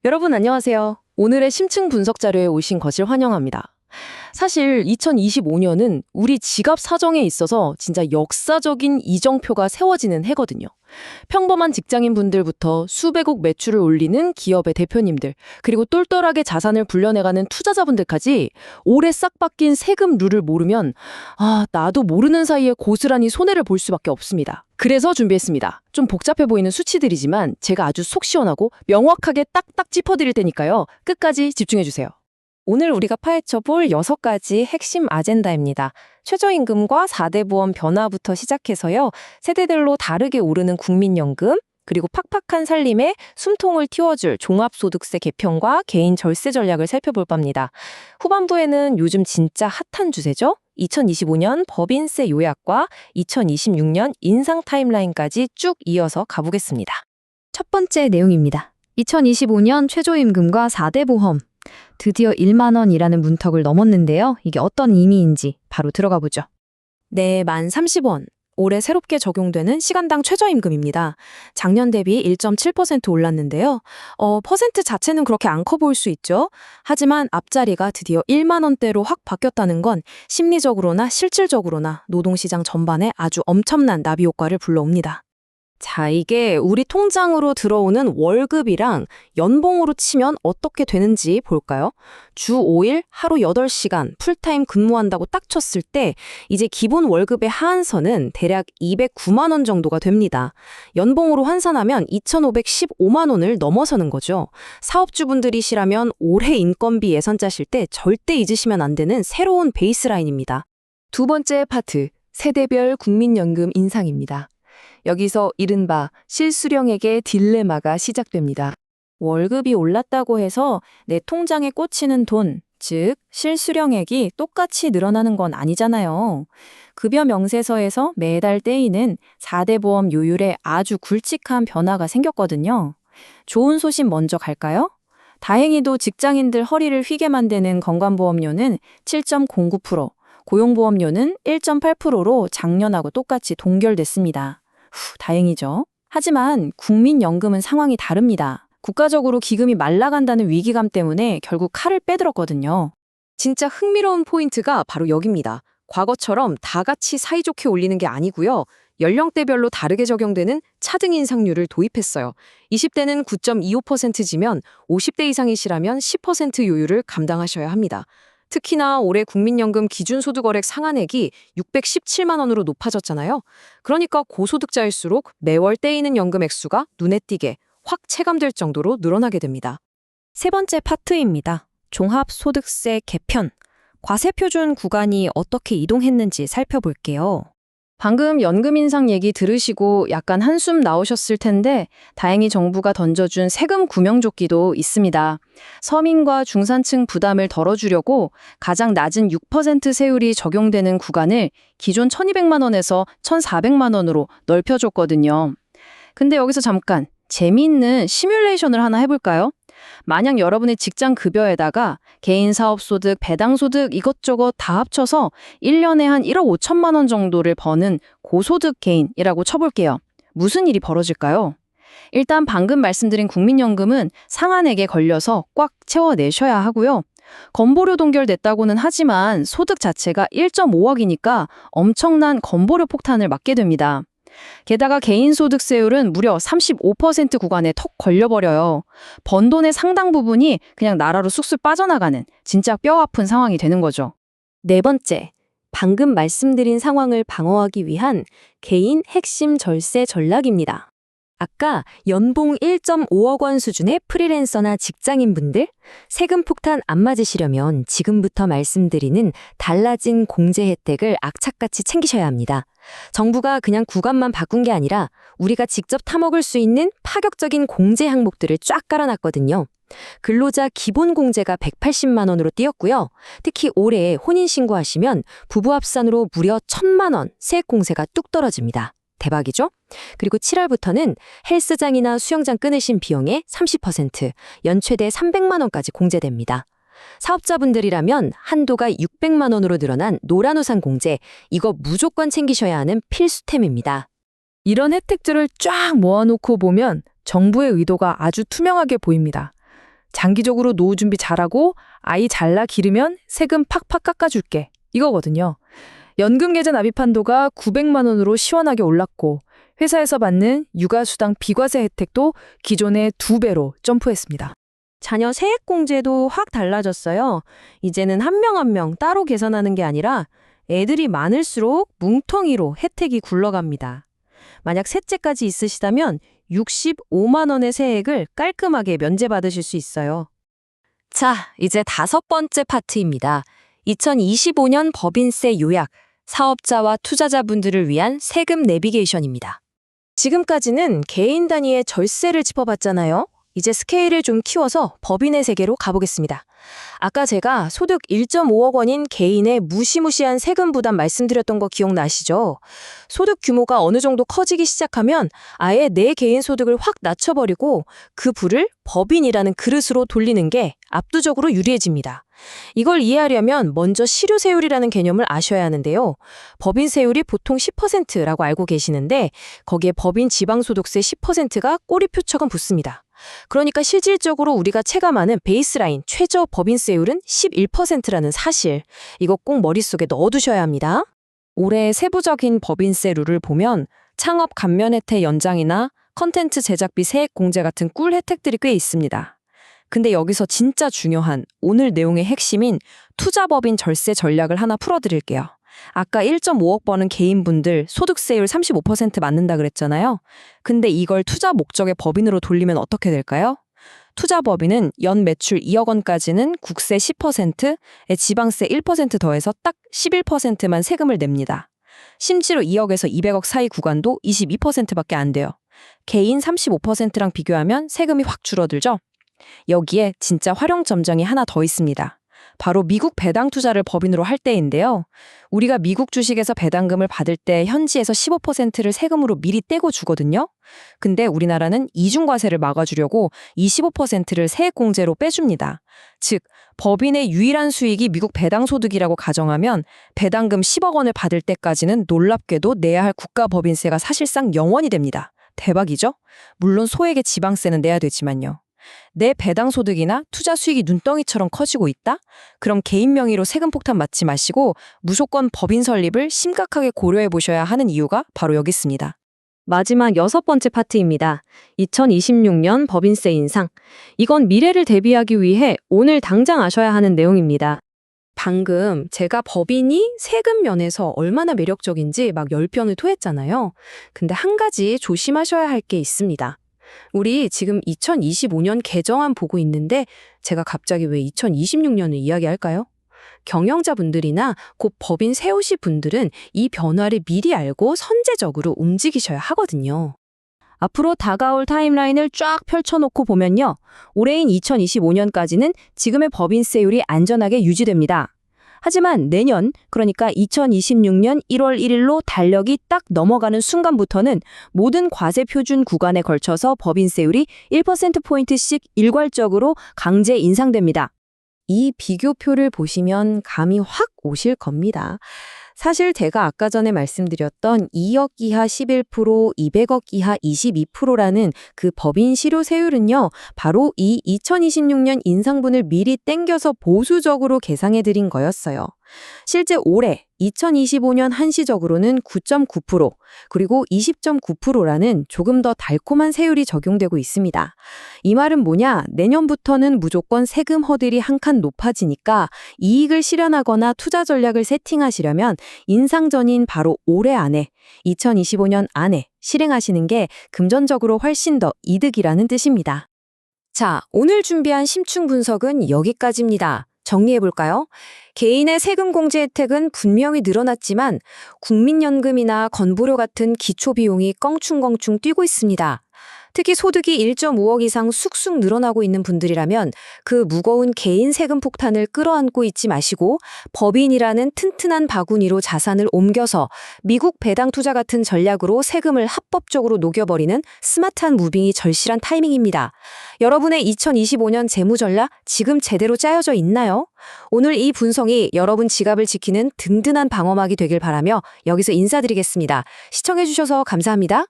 여러분 안녕하세요. 오늘의 심층 분석 자료에 오신 것을 환영합니다. 사실 2025년은 우리 지갑 사정에 있어서 진짜 역사적인 이정표가 세워지는 해거든요. 평범한 직장인 분들부터 수백억 매출을 올리는 기업의 대표님들, 그리고 똘똘하게 자산을 불려내가는 투자자분들까지 올해 싹 바뀐 세금 룰을 모르면 나도 모르는 사이에 고스란히 손해를 볼 수밖에 없습니다. 그래서 준비했습니다. 좀 복잡해 보이는 수치들이지만 제가 아주 속 시원하고 명확하게 딱딱 짚어드릴 테니까요. 끝까지 집중해주세요. 오늘 우리가 파헤쳐 볼 6가지 핵심 아젠다입니다. 최저임금과 4대 보험 변화부터 시작해서요. 세대들로 다르게 오르는 국민연금, 그리고 팍팍한 살림에 숨통을 틔워줄 종합소득세 개편과 개인 절세 전략을 살펴볼 겁니다. 후반부에는 요즘 진짜 핫한 주제죠? 2025년 법인세 요약과 2026년 인상 타임라인까지 쭉 이어서 가보겠습니다. 첫 번째 내용입니다. 2025년 최저임금과 4대 보험. 드디어 1만 원이라는 문턱을 넘었는데요. 이게 어떤 의미인지 바로 들어가 보죠. 네, 만 30원. 올해 새롭게 적용되는 시간당 최저임금입니다. 작년 대비 1.7% 올랐는데요. 퍼센트 자체는 그렇게 안 커 보일 수 있죠. 하지만 앞자리가 드디어 1만 원대로 확 바뀌었다는 건 심리적으로나 실질적으로나 노동시장 전반에 아주 엄청난 나비 효과를 불러옵니다. 자, 이게 우리 통장으로 들어오는 월급이랑 연봉으로 치면 어떻게 되는지 볼까요? 주 5일, 하루 8시간 풀타임 근무한다고 딱 쳤을 때 이제 기본 월급의 하한선은 대략 209만 원 정도가 됩니다. 연봉으로 환산하면 2,515만 원을 넘어서는 거죠. 사업주분들이시라면 올해 인건비 예산 짜실 때 절대 잊으시면 안 되는 새로운 베이스라인입니다. 두 번째 파트, 세대별 국민연금 인상입니다. 여기서 이른바 실수령에게 딜레마가 시작됩니다. 월급이 올랐다고 해서 내 통장에 꽂히는 돈, 즉 실수령액이 똑같이 늘어나는 건 아니잖아요. 급여 명세서에서 매달 떼이는 4대 보험 요율에 아주 굵직한 변화가 생겼거든요. 좋은 소식 먼저 갈까요? 다행히도 직장인들 허리를 휘게 만드는 건강보험료는 7.09%, 고용보험료는 1.8%로 작년하고 똑같이 동결됐습니다. 다행이죠. 하지만 국민연금은 상황이 다릅니다. 국가적으로 기금이 말라간다는 위기감 때문에 결국 칼을 빼들었거든요. 진짜 흥미로운 포인트가 바로 여기입니다. 과거처럼 다 같이 사이좋게 올리는 게 아니고요. 연령대별로 다르게 적용되는 차등 인상률을 도입했어요. 20대는 9.25%지면 50대 이상이시라면 10% 요율을 감당하셔야 합니다. 특히나 올해 국민연금 기준소득월액 상한액이 617만 원으로 높아졌잖아요. 그러니까 고소득자일수록 매월 떼이는 연금 액수가 눈에 띄게 확 체감될 정도로 늘어나게 됩니다. 세 번째 파트입니다. 종합소득세 개편. 과세표준 구간이 어떻게 이동했는지 살펴볼게요. 방금 연금 인상 얘기 들으시고 약간 한숨 나오셨을 텐데 다행히 정부가 던져준 세금 구명조끼도 있습니다. 서민과 중산층 부담을 덜어주려고 가장 낮은 6% 세율이 적용되는 구간을 기존 1,200만 원에서 1,400만 원으로 넓혀줬거든요. 근데 여기서 잠깐 재미있는 시뮬레이션을 하나 해볼까요? 만약 여러분의 직장 급여에다가 개인 사업소득, 배당소득 이것저것 다 합쳐서 1년에 한 1억 5천만 원 정도를 버는 고소득 개인이라고 쳐볼게요. 무슨 일이 벌어질까요? 일단 방금 말씀드린 국민연금은 상한액에 걸려서 꽉 채워내셔야 하고요. 건보료 동결됐다고는 하지만 소득 자체가 1.5억이니까 엄청난 건보료 폭탄을 맞게 됩니다. 게다가 개인소득세율은 무려 35% 구간에 턱 걸려버려요. 번 돈의 상당 부분이 그냥 나라로 쑥쑥 빠져나가는 진짜 뼈아픈 상황이 되는 거죠. 네 번째, 방금 말씀드린 상황을 방어하기 위한 개인 핵심 절세 전략입니다. 아까 연봉 1.5억 원 수준의 프리랜서나 직장인분들 세금 폭탄 안 맞으시려면 지금부터 말씀드리는 달라진 공제 혜택을 악착같이 챙기셔야 합니다. 정부가 그냥 구간만 바꾼 게 아니라 우리가 직접 타먹을 수 있는 파격적인 공제 항목들을 쫙 깔아놨거든요. 근로자 기본 공제가 180만 원으로 뛰었고요. 특히 올해 혼인신고하시면 부부 합산으로 무려 1,000만 원 세액 공제가 뚝 떨어집니다. 대박이죠? 그리고 7월부터는 헬스장이나 수영장 끊으신 비용의 30%, 연최대 300만 원까지 공제됩니다. 사업자분들이라면 한도가 600만 원으로 늘어난 노란우산 공제, 이거 무조건 챙기셔야 하는 필수템입니다. 이런 혜택들을 쫙 모아놓고 보면 정부의 의도가 아주 투명하게 보입니다. 장기적으로 노후 준비 잘하고 아이 잘나 기르면 세금 팍팍 깎아줄게. 이거거든요. 연금 계좌 납입 한도가 900만 원으로 시원하게 올랐고 회사에서 받는 육아수당 비과세 혜택도 기존의 2배로 점프했습니다. 자녀 세액공제도 확 달라졌어요. 이제는 한 명 한 명 따로 계산하는 게 아니라 애들이 많을수록 뭉텅이로 혜택이 굴러갑니다. 만약 셋째까지 있으시다면 65만 원의 세액을 깔끔하게 면제받으실 수 있어요. 자, 이제 5번째 파트입니다. 2025년 법인세 요약, 사업자와 투자자분들을 위한 세금 내비게이션입니다. 지금까지는 개인 단위의 절세를 짚어봤잖아요. 이제 스케일을 좀 키워서 법인의 세계로 가보겠습니다. 아까 제가 소득 1.5억 원인 개인의 무시무시한 세금 부담 말씀드렸던 거 기억나시죠? 소득 규모가 어느 정도 커지기 시작하면 아예 내 개인 소득을 확 낮춰버리고 그 부를 법인이라는 그릇으로 돌리는 게 압도적으로 유리해집니다. 이걸 이해하려면 먼저 실효세율이라는 개념을 아셔야 하는데요. 법인세율이 보통 10%라고 알고 계시는데 거기에 법인 지방소득세 10%가 꼬리표처럼 붙습니다. 그러니까 실질적으로 우리가 체감하는 베이스라인 최저 법인세율은 11%라는 사실, 이거 꼭 머릿속에 넣어두셔야 합니다. 올해 세부적인 법인세 룰을 보면 창업 감면 혜택 연장이나 컨텐츠 제작비 세액 공제 같은 꿀 혜택들이 꽤 있습니다. 근데 여기서 진짜 중요한 오늘 내용의 핵심인 투자법인 절세 전략을 하나 풀어드릴게요. 아까 1.5억 버는 개인분들 소득세율 35% 맞는다 그랬잖아요. 근데 이걸 투자 목적의 법인으로 돌리면 어떻게 될까요? 투자법인은 연 매출 2억 원까지는 국세 10%에 지방세 1% 더해서 딱 11%만 세금을 냅니다. 심지어 2억에서 200억 사이 구간도 22%밖에 안 돼요. 개인 35%랑 비교하면 세금이 확 줄어들죠? 여기에 진짜 활용점정이 하나 더 있습니다. 바로 미국 배당 투자를 법인으로 할 때인데요. 우리가 미국 주식에서 배당금을 받을 때 현지에서 15%를 세금으로 미리 떼고 주거든요. 근데 우리나라는 이중과세를 막아주려고 25%를 세액공제로 빼줍니다. 즉, 법인의 유일한 수익이 미국 배당소득이라고 가정하면 배당금 10억 원을 받을 때까지는 놀랍게도 내야 할 국가법인세가 사실상 0원이 됩니다. 대박이죠? 물론 소액의 지방세는 내야 되지만요. 내 배당 소득이나 투자 수익이 눈덩이처럼 커지고 있다? 그럼 개인 명의로 세금 폭탄 맞지 마시고 무조건 법인 설립을 심각하게 고려해 보셔야 하는 이유가 바로 여기 있습니다. 마지막 6번째 파트입니다. 2026년 법인세 인상. 이건 미래를 대비하기 위해 오늘 당장 아셔야 하는 내용입니다. 방금 제가 법인이 세금 면에서 얼마나 매력적인지 막 10편을 토했잖아요. 근데 한 가지 조심하셔야 할 게 있습니다. 우리 지금 2025년 개정안 보고 있는데 제가 갑자기 왜 2026년을 이야기할까요? 경영자분들이나 곧 법인 세우실 분들은 이 변화를 미리 알고 선제적으로 움직이셔야 하거든요. 앞으로 다가올 타임라인을 쫙 펼쳐놓고 보면요. 올해인 2025년까지는 지금의 법인세율이 안전하게 유지됩니다. 하지만 내년, 그러니까 2026년 1월 1일로 달력이 딱 넘어가는 순간부터는 모든 과세 표준 구간에 걸쳐서 법인세율이 1%포인트씩 일괄적으로 강제 인상됩니다. 이 비교표를 보시면 감이 확 오실 겁니다. 사실 제가 아까 전에 말씀드렸던 2억 이하 11%, 200억 이하 22%라는 그 법인 실효세율은요, 바로 이 2026년 인상분을 미리 땡겨서 보수적으로 계상해드린 거였어요. 실제 올해 2025년 한시적으로는 9.9%, 그리고 20.9%라는 조금 더 달콤한 세율이 적용되고 있습니다. 이 말은 뭐냐? 내년부터는 무조건 세금 허들이 한 칸 높아지니까 이익을 실현하거나 투자 전략을 세팅하시려면 인상 전인 바로 올해 안에, 2025년 안에 실행하시는 게 금전적으로 훨씬 더 이득이라는 뜻입니다. 자, 오늘 준비한 심층 분석은 여기까지입니다. 정리해볼까요? 개인의 세금 공제 혜택은 분명히 늘어났지만 국민연금이나 건보료 같은 기초비용이 껑충껑충 뛰고 있습니다. 특히 소득이 1.5억 이상 쑥쑥 늘어나고 있는 분들이라면 그 무거운 개인 세금 폭탄을 끌어안고 있지 마시고 법인이라는 튼튼한 바구니로 자산을 옮겨서 미국 배당 투자 같은 전략으로 세금을 합법적으로 녹여버리는 스마트한 무빙이 절실한 타이밍입니다. 여러분의 2025년 재무 전략 지금 제대로 짜여져 있나요? 오늘 이 분석이 여러분 지갑을 지키는 든든한 방어막이 되길 바라며 여기서 인사드리겠습니다. 시청해주셔서 감사합니다.